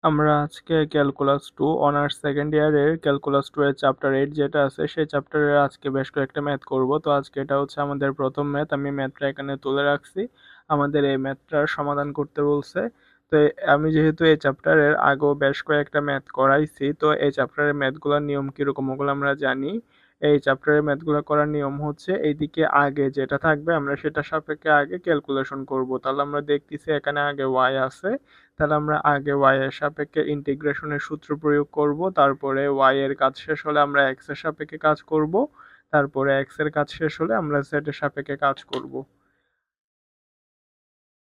আমরা আজকে calculus 2 honours second ইয়ারের ক্যালকুলাস 2 এর চ্যাপ্টার 8 যেটা আছে সেই চ্যাপ্টারের আজকে বেশ কয়েকটা ম্যাথ করব। তো আজকে এটা হচ্ছে আমাদের প্রথম ম্যাথ। আমি ম্যাথটা এখানে তুলে রাখছি। আমাদের এই ম্যাথটার সমাধান করতে বলছে। তো আমি যেহেতু এই চ্যাপ্টারের আগেও বেশ কয়েকটা ম্যাথ করাইছি, তো এই চ্যাপ্টারের ম্যাথগুলোর নিয়ম কিরকম ওগুলো আমরা জানি। এই চ্যাপ্টারের ম্যাথগুলো করার নিয়ম হচ্ছে এইদিকে আগে যেটা থাকবে আমরা সেটা সাপেক্ষে আগে ক্যালকুলেশন করব। তাহলে আমরা দেখতেছি এখানে আগে y আছে, তাহলে আমরা আগে y এর সাপেক্ষে ইন্টিগ্রেশনের সূত্র প্রয়োগ করব, তারপরে y এর কাজ শেষ হলে আমরা x এর সাপেক্ষে কাজ করব, তারপরে x এর কাজ শেষ হলে আমরা z এর সাপেক্ষে কাজ করব।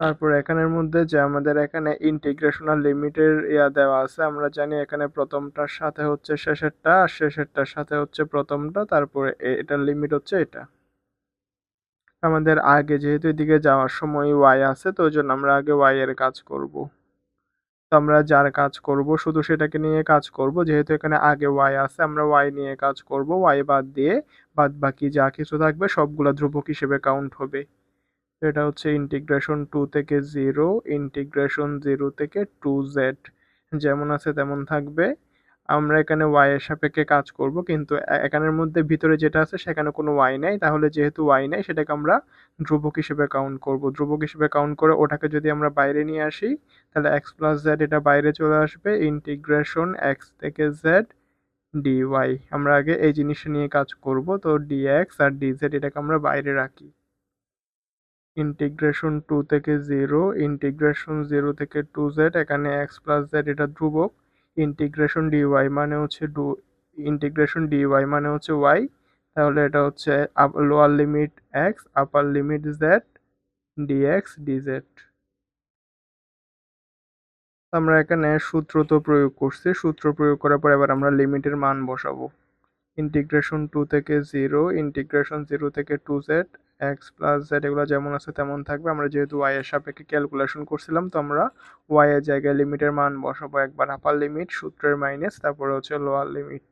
তারপর এখানের মধ্যে যে আমাদের এখানে ইন্টিগ্রেশনাল লিমিটের দেওয়া আছে, আমরা জানি এখানে প্রথমটার সাথে হচ্ছে শেষেরটা আর শেষেরটার সাথে হচ্ছে প্রথমটা, তারপরে এটার লিমিট হচ্ছে এটা। আমাদের আগে যেহেতু এদিকে যাওয়ার সময় y আছে, তো ওই জন্য আমরা আগে y এর কাজ করব। তো আমরা যার কাজ করব শুধু সেটাকে নিয়ে কাজ করব, যেহেতু এখানে আগে y আছে আমরা y নিয়ে কাজ করব, y বাদ দিয়ে বাদ বাকি যা কিছু থাকবে সবগুলা ধ্রুবক হিসেবে কাউন্ট হবে। তো এটা হচ্ছে ইন্টিগ্রেশন 2 থেকে 0, ইন্টিগ্রেশন 0 থেকে 2z যেমন আছে তেমন থাকবে। আমরা এখানে y এর সাপেক্ষে কাজ করব, কিন্তু এখানের মধ্যে ভিতরে যেটা আছে সেখানে কোনো y নাই, তাহলে যেহেতু y নাই সেটাকে আমরা ধ্রুবক হিসেবে কাউন্ট করব। ধ্রুবক হিসেবে কাউন্ট করে ওটাকে যদি আমরা বাইরে নিয়ে আসি তাহলে x প্লাস জেড এটা বাইরে চলে আসবে, ইন্টিগ্রেশন x থেকে z dy। আমরা আগে এই জিনিসটা নিয়ে কাজ করব, তো dx আর dz এটাকে আমরা বাইরে রাখি। ইন্টিগ্রেশন 2 থেকে 0, ইন্টিগ্রেশন 0 থেকে 2z, এখানে x প্লাস z এটা ধ্রুবক, ইন্টিগ্রেশন dy মানে হচ্ছে ইন্টিগ্রেশন dy মানে হচ্ছে y, তাহলে এটা হচ্ছে লোয়ার লিমিট x আপার লিমিট z dx dz। আমরা এখানে সূত্র তো প্রয়োগ করছি, সূত্র প্রয়োগ করার পর এবার আমরা লিমিটের মান বসাবো। ইন্টিগ্রেশন 2 থেকে 0, ইন্টিগ্রেশন 0 থেকে 2z, x প্লাস z এগুলো যেমন আছে তেমন থাকবে। আমরা যেহেতু y এর সাপেক্ষে ক্যালকুলেশন করছিলাম, তো আমরা y এর জায়গায় লিমিটের মান বসাবো। একবার আপার লিমিট সূত্রের মাইনাস, তারপরে হচ্ছে lower limit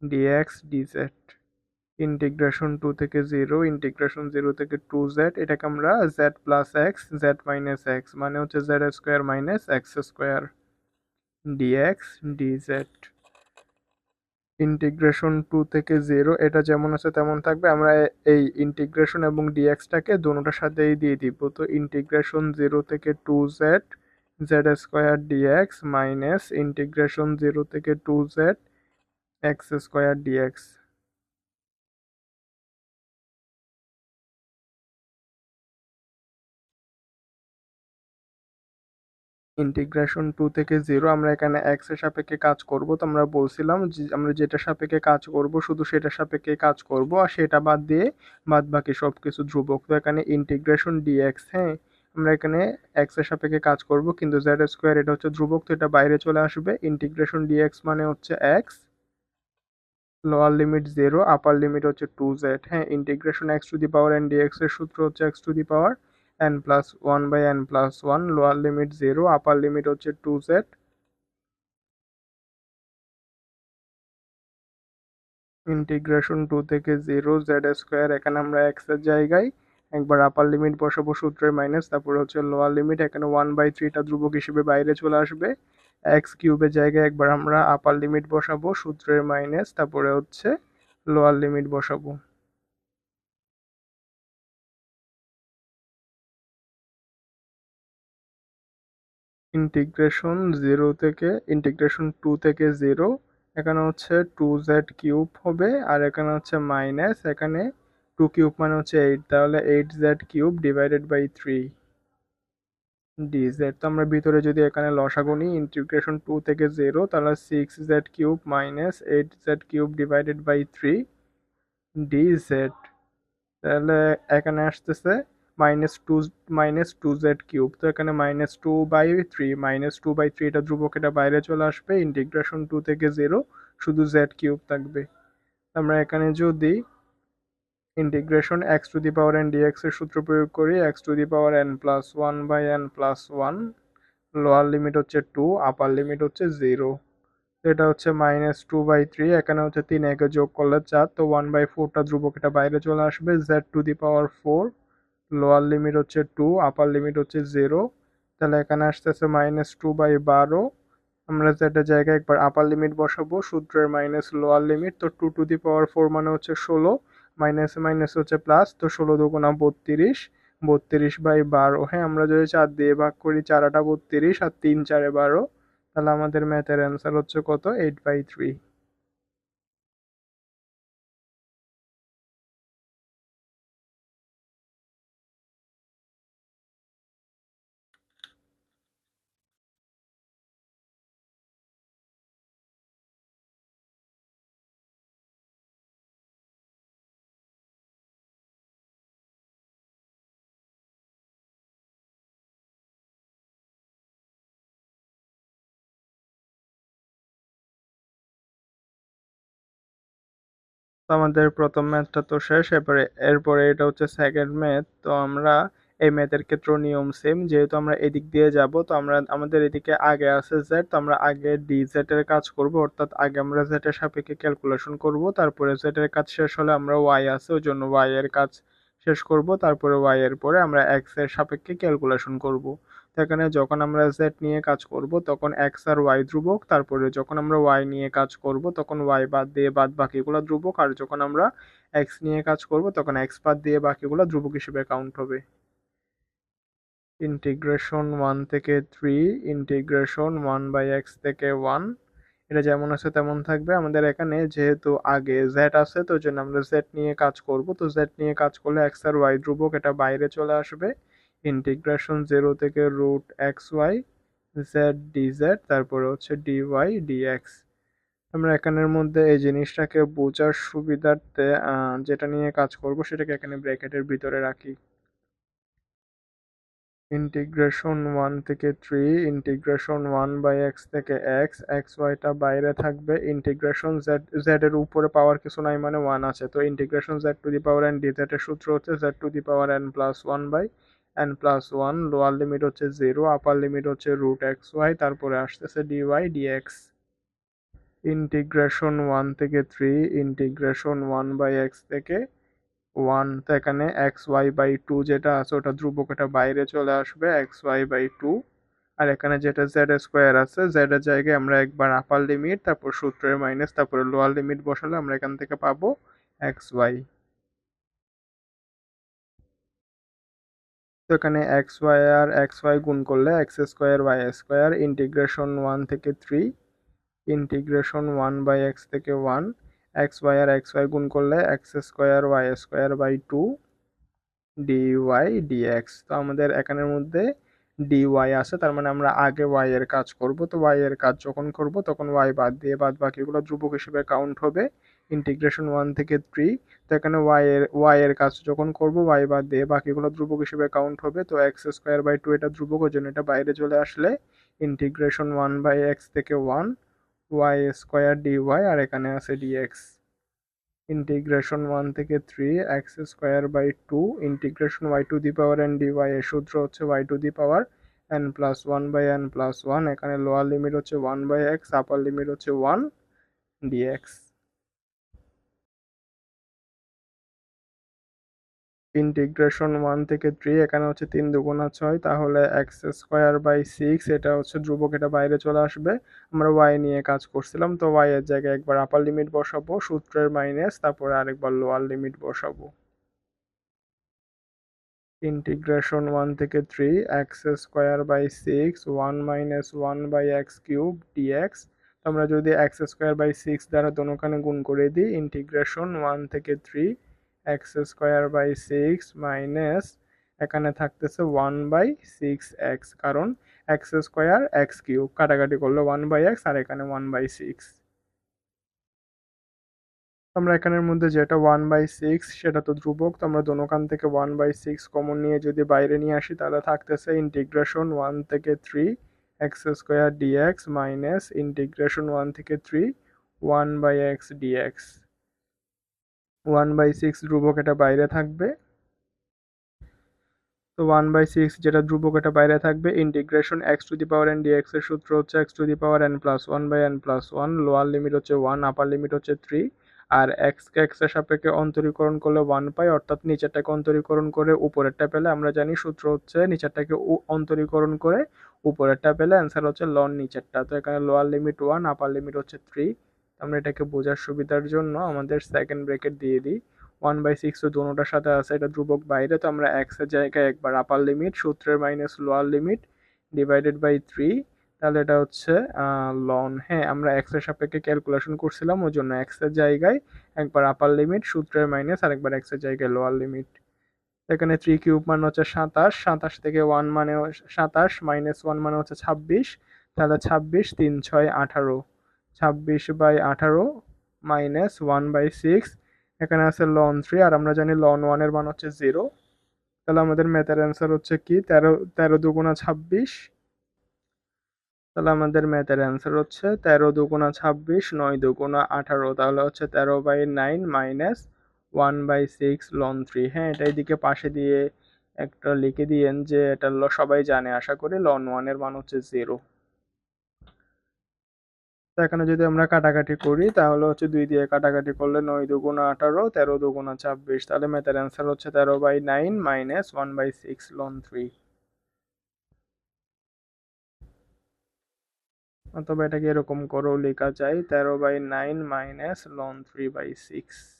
dx dz। Integration 2 থেকে 0, ইন্টিগ্রেশন 0 থেকে 2z, এটাকে আমরা z plus x z minus x মানে হচ্ছে z square minus x square dx dz। Integration 2 থেকে 0 এটা যেমন আছে তেমন থাকবে। আমরা এই ইন্টিগ্রেশন এবং ডিএক্সটাকে দুটোটার সাথেই দিয়ে দিব, তো ইন্টিগ্রেশন 0 থেকে 2z z square d x minus integration 0 থেকে 2z x square dx. Integration 2 থেকে 0 আমরা এখানে x এর সাপেক্ষে কাজ করব, তো আমরা বলছিলাম যে আমরা যেটা সাপেক্ষে কাজ করব শুধু সেটা সাপেক্ষে কাজ করব, আর সেটা বাদ দিয়ে বাদ বাকি সব কিছু ধ্রুবক। তো এখানে ইন্টিগ্রেশন dx, হ্যাঁ আমরা এখানে x এর সাপেক্ষে কাজ করব, কিন্তু z স্কোয়ার এটা হচ্ছে ধ্রুবক, তো এটা বাইরে চলে আসবে। ইন্টিগ্রেশন dx মানে হচ্ছে x, lower limit 0 upper limit হচ্ছে 2z, হ্যাঁ integration x to the power n dx এর সূত্র হচ্ছে x to the power n plus 1 by n plus 1, lower limit 0 upper limit হচ্ছে 2z। ইন্টিগ্রেশন 2 থেকে 0 জেড স্কোয়ার, এখানে আমরা x এর জায়গায় একবার আপার লিমিট বসাবো সূত্রের মাইনাস, তারপরে হচ্ছে লোয়ার লিমিট, এখানে 1/3টা ধ্রুবক হিসেবে বাইরে চলে আসবে। এক্স কিউবের জায়গায় একবার আমরা আপার লিমিট বসাবো সূত্রের মাইনাস, তারপরে হচ্ছে লোয়ার লিমিট বসাবো। ইন্টিগ্রেশন 2 থেকে 0, এখানে হচ্ছে 2z কিউব হবে, আর এখানে হচ্ছে মাইনাস, এখানে 2 কিউব মানে হচ্ছে 8, তাহলে 8z cube divided by 3 dz। তো আমরা ভিতরে যদি এখানে লসাগু নিই ইন্টিগ্রেশন 2 থেকে 0, তাহলে 6z cube minus 8z cube divided by 3 dz। তাহলে এখানে আসতেছে মাইনাস টু জেড কিউব, তো এখানে -2/3 এটা ধ্রুবক, এটা বাইরে চলে আসবে। ইন্টিগ্রেশন 2 থেকে 0 শুধু জেড কিউব থাকবে। আমরা এখানে যদি integration x to the power n dx এর সূত্র প্রয়োগ করি, x to the power n plus 1 by n plus 1, lower limit হচ্ছে 2 আপার লিমিট হচ্ছে 0, এটা হচ্ছে -2/3, এখানে হচ্ছে 3 একে যোগ করলে 4, তো 1/4টা ধ্রুবক এটা বাইরে চলে আসবে। z two the power 4, lower limit হচ্ছে 2 আপার লিমিট হচ্ছে 0, তাহলে এখানে আসতেছে -2/12, আমরা z এর জায়গায় একবার আপার লিমিট বসাবো, সূত্রের মাইনাস লোয়ার লিমিট, তো 2 টু দি পাওয়ার 4 মানে হচ্ছে 16, মাইনাস মাইনাস হচ্ছে প্লাস, তো 16 দুগুণা 32, 32/12। হ্যাঁ, আমরা যদি 4 দিয়ে ভাগ করি, 4 আটা 32 আর 3 4 12, তাহলে আমাদের ম্যাথের অ্যান্সার হচ্ছে কত, 8/3। তো আমাদের প্রথম ম্যাথটা তো শেষ, এরপরে এটা হচ্ছে সেকেন্ড ম্যাথ। তো আমরা এই ম্যাথের ক্ষেত্রে নিয়ম সেম, যেহেতু আমরা এদিক দিয়ে যাব, তো আমাদের এদিকে আগে আছে জেড, তো আমরা আগে ডি জেড এর কাজ করব, অর্থাৎ আগে আমরা জেড এর সাপেক্ষে ক্যালকুলেশন করব, তারপরে জেড এর কাজ শেষ হলে আমরা ওয়াই আছে ওই জন্য ওয়াই এর কাজ শেষ করব, তারপরে ওয়াই এর পরে আমরা এক্স এর সাপেক্ষে ক্যালকুলেশন করব। তো এখানে যখন আমরা জেড নিয়ে কাজ করব তখন এক্স আর ওয়াই ধ্রুবক, তারপরে যখন আমরা ওয়াই নিয়ে কাজ করব তখন ওয়াই বাদ দিয়ে বাদ বাকিগুলো ধ্রুবক, আর যখন আমরা এক্স নিয়ে কাজ করব তখন এক্স বাদ দিয়ে বাকিগুলো ধ্রুবক হিসেবে কাউন্ট হবে। ইন্টিগ্রেশন 1 থেকে 3, ইন্টিগ্রেশন 1/x থেকে 1, এটা যেমন আছে তেমন থাকবে। আমাদের এখানে যেহেতু আগে জেড আছে, তো জন্য আমরা জেড নিয়ে কাজ করব, তো জেড নিয়ে কাজ করলে এক্স আর ওয়াই ধ্রুবক, এটা বাইরে চলে আসবে। ইন্টিগ্রেশন 0 থেকে √xy জেড ডিজেড, তারপরে হচ্ছে ডিওয়াই ডিএক্স। আমরা এখানের মধ্যে এই জিনিসটাকে বোঝার সুবিধার্থে যেটা নিয়ে কাজ করব সেটাকে এখানে ব্র্যাকেটের ভিতরে রাখি। ইন্টিগ্রেশন 1 থেকে 3, ইন্টিগ্রেশন 1/x থেকে এক্স, এক্স ওয়াইটা বাইরে থাকবে। ইন্টিগ্রেশন জেড, জেড এর উপরে পাওয়ার কিছু নাই মানে 1 আছে, তো ইন্টিগ্রেশন z⁴n dz এর সূত্র হচ্ছে z⁴n+1/n+1, লোয়ার লিমিট হচ্ছে 0, আপার লিমিট হচ্ছে √xy, তারপরে আসতেছে dy dx। ইন্টিগ্রেশন 1 থেকে 3, ইন্টিগ্রেশন 1/x থেকে 1, তো এখানে xy/2 যেটা আছে ওটা ধ্রুবক, এটা বাইরে চলে আসবে xy/2। আর এখানে যেটা জেড স্কোয়ার আছে, জেড এর জায়গায় আমরা একবার আপার লিমিট তারপর সূত্রের মাইনাস তারপরে লোয়ার লিমিট বসালে আমরা এখান থেকে পাবো xy। তো এখানে xy আর xy গুণ করলে x² y², ইন্টিগ্রেশন 1 থেকে 3, ইন্টিগ্রেশন 1/x থেকে 1, xy আর xy গুণ করলে x² y²/2 dy dx। তো আমাদের এখানের মধ্যে dy আছে, তার মানে আমরা আগে y এর কাজ করব, তো y এর কাজ যখন করব তখন y বাদ দিয়ে বাদ বাকিগুলো ধ্রুবক হিসেবে কাউন্ট হবে। ইন্টিগ্রেশন 1 থেকে 3, তো এখানে y এর কাজ যখন করব y বাদ দিয়ে বাকিগুলো ধ্রুবক হিসেবে কাউন্ট হবে, তো x²/2 এটা ধ্রুবক, ওই জন্য এটা বাইরে চলে আসলে ইন্টিগ্রেশন 1/x থেকে 1 y² dy, আর এখানে আছে dx। ইন্টিগ্রেশন 1 থেকে 3, x²/2, ইন্টিগ্রেশন y⁴n dy, এর সূত্র হচ্ছে y⁴n+1/n+1, এখানে লোয়ার লিমিট হচ্ছে 1/x, আপার লিমিট হচ্ছে 1 dx। ইন্টিগ্রেশন 1 থেকে 3, এখানে হচ্ছে 3 দুগুণা 6, তাহলে x²/6, এটা হচ্ছে ধ্রুবক, এটা বাইরে চলে আসবে। আমরা y নিয়ে কাজ করছিলাম, তো y এর জায়গায় একবার আপার লিমিট বসাবো সূত্রের মাইনাস, তারপরে আরেকবার লোয়ার লিমিট বসাবো। ইন্টিগ্রেশন 1 থেকে 3, x²/6 1 - 1/x³ dx। আমরা যদি x²/6 দ্বারা দোনোখানে গুণ করে দিই, ইন্টিগ্রেশন 1 থেকে 3 x²/6 মাইনাস এখানে থাকতেছে 1/6x, কারণ x² x³ কাটাকাটি করলে 1/x আর এখানে 1/6। আমরা এখানের মধ্যে যেটা 1/6 সেটা তো ধ্রুবক, তো আমরা দোনোখান থেকে 1/6 কমন নিয়ে যদি বাইরে নিয়ে আসি তাহলে থাকতেছে ইন্টিগ্রেশন 1 থেকে 3 x² dx মাইনাস ইন্টিগ্রেশন 1 থেকে 3 1/x dx। 1/6 ধ্রুবক, এটা বাইরে থাকবে, তো 1/6 যেটা ধ্রুবক এটা বাইরে থাকবে। ইন্টিগ্রেশন x⁴n dx এর সূত্র হচ্ছে x⁴n+1/n+1, লোয়ার লিমিট হচ্ছে 1, আপার লিমিট হচ্ছে 3, আর x কে x এর সাপেক্ষে অন্তরীকরণ করলে 1 পাই, অর্থাৎ নিচেরটাকে অন্তরীকরণ করে উপরেরটা পেলে আমরা জানি সূত্র হচ্ছে নিচেরটাকে অন্তরীকরণ করে উপরেরটা পেলে অ্যান্সার হচ্ছে লন নিচেরটা। তো এখানে লোয়ার লিমিট 1, আপার লিমিট হচ্ছে 3। আমরা এটাকে বোঝার সুবিধার জন্য আমাদের সেকেন্ড ব্রেকেট দিয়ে দিই। 1/6 তো দোনোটার সাথে আছে, এটা ধ্রুবক বাইরে, তো আমরা x এর জায়গায় একবার আপার লিমিট সূত্রের minus lower limit divided by 3, তাহলে এটা হচ্ছে লন। হ্যাঁ, আমরা x এর সাপেক্ষে ক্যালকুলেশন করছিলাম, ওই জন্য x এর জায়গায় একবার আপার লিমিট সূত্রের মাইনাস আর একবার x এর জায়গায় লোয়ার লিমিট। এখানে 3 কিউব মানে হচ্ছে 27, 27 থেকে 1 মানে 27 মাইনাস 1 মানে হচ্ছে 26, তাহলে 26 3 6 18, 26/18 মাইনাস 1/6। এখানে আছে লন 3 আর আমরা জানি লন 1 এর মান হচ্ছে 0। তাহলে আমাদের ম্যাথের অ্যান্সার হচ্ছে কি 13, 13 দুগুণা 26। তাহলে আমাদের ম্যাথের অ্যান্সার হচ্ছে 13 দুগুণা 26, 9 দুগুণা 18, তাহলে হচ্ছে 13/9 মাইনাস 1/6 লন 3। হ্যাঁ, এটা এদিকে পাশে দিয়ে একটা লিখে দিয়েন যে এটা সবাই জানে আশা করি, লন 1 এর মান হচ্ছে 0। তো এখানে যদি আমরা কাটাকাটি করি তাহলে হচ্ছে 2 দিয়ে কাটাকাটি করলে 9 দুগুণা 18, 13 দুগুণা 26, তাহলে ম্যাথের অ্যান্সার হচ্ছে 13/9 মাইনাস 1/6 লন 3। অথবা এটাকে এরকম করেও লেখা যায় 13/9 মাইনাস লন 3/6।